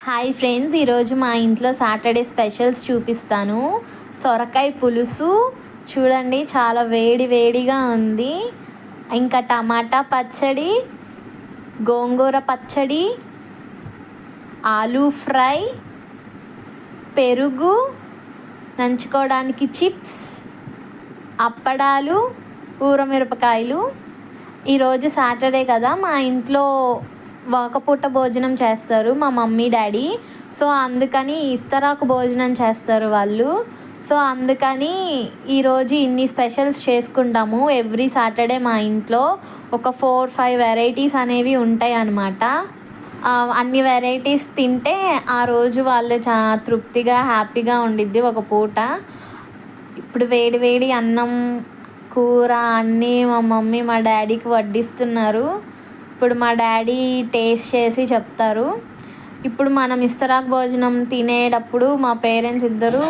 Hi friends, ఈరోజు మా ఇంట్లో సాటర్డే స్పెషల్స్ చూపిస్తాను. సొరకాయ పులుసు చూడండి, చాలా వేడి వేడిగా ఉంది. ఇంకా టమాటా పచ్చడి, గోంగూర పచ్చడి, ఆలూ ఫ్రై, పెరుగు, నంచుకోవడానికి చిప్స్, అప్పడాలు, ఊరమిరపకాయలు. ఈరోజు సాటర్డే కదా, మా ఇంట్లో ఒకపూట భోజనం చేస్తారు మా మమ్మీ డాడీ. సో అందుకని ఇస్తరాకు భోజనం చేస్తారు వాళ్ళు. సో అందుకని ఈరోజు ఇన్ని స్పెషల్స్ చేసుకుంటాము. ఎవ్రీ సాటర్డే మా ఇంట్లో ఒక 4-5 వెరైటీస్ అనేవి ఉంటాయి అన్నమాట. అన్ని వెరైటీస్ తింటే ఆ రోజు వాళ్ళు చాలా తృప్తిగా హ్యాపీగా ఉండిద్ది ఒక పూట. ఇప్పుడు వేడి వేడి అన్నం, కూర అన్నీ మా మమ్మీ మా డాడీకి వడ్డిస్తున్నారు. ఇప్పుడు మా డాడీ టేస్ట్ చేసి చెప్తారు. ఇప్పుడు మనం ఇస్తరాకు భోజనం తినేటప్పుడు మా పేరెంట్స్ ఇద్దరు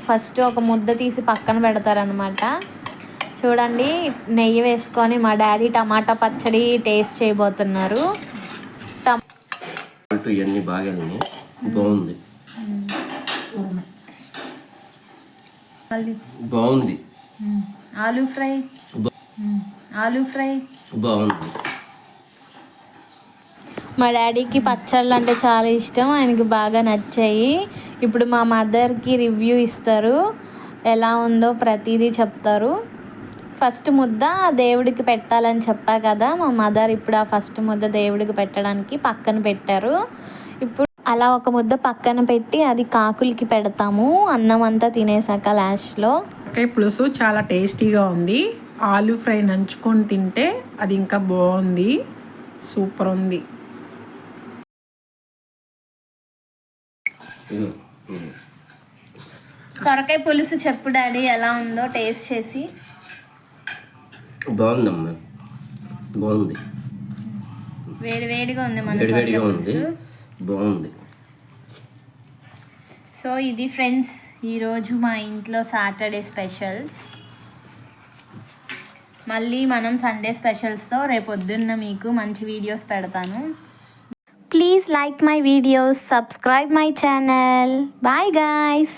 ఫస్ట్ ఒక ముద్ద తీసి పక్కన పెడతారనమాట. చూడండి, నెయ్యి వేసుకొని మా డాడీ టమాటా పచ్చడి టేస్ట్ చేయబోతున్నారు. బాగుంది. ఆలూ ఫ్రై బాగుంది. మా డాడీకి పచ్చళ్ళు అంటే చాలా ఇష్టం, ఆయనకి బాగా నచ్చాయి. ఇప్పుడు మా మదర్కి రివ్యూ ఇస్తారు, ఎలా ఉందో ప్రతిదీ చెప్తారు. ఫస్ట్ ముద్ద దేవుడికి పెట్టాలని చెప్పా కదా, మా మదర్ ఇప్పుడు ఆ ఫస్ట్ ముద్ద దేవుడికి పెట్టడానికి పక్కన పెట్టారు. ఇప్పుడు అలా ఒక ముద్ద పక్కన పెట్టి అది కాకులకి పెడతాము అన్నం అంతా తినేసాక లాస్ట్లో. పులుసు చాలా టేస్టీగా ఉంది. ఆలూ ఫ్రై నంచుకొని తింటే అది ఇంకా బాగుంది, సూపర్ ఉంది. సొరకాయ పులుసు చెప్పు డాడీ, ఎలా ఉందో టేస్ట్ చేసి. బాగుందమ్మా, బాగుంది. వేడి వేడిగా ఉంది, మన వేడిగా ఉంది, బాగుంది. సో ఇది ఫ్రెండ్స్ ఈరోజు మా ఇంట్లో సాటర్డే స్పెషల్స్. మళ్ళీ మనం సండే స్పెషల్స్తో రేపొద్దున్న మీకు మంచి వీడియోస్ పెడతాను. Please like my videos, subscribe my channel. Bye guys.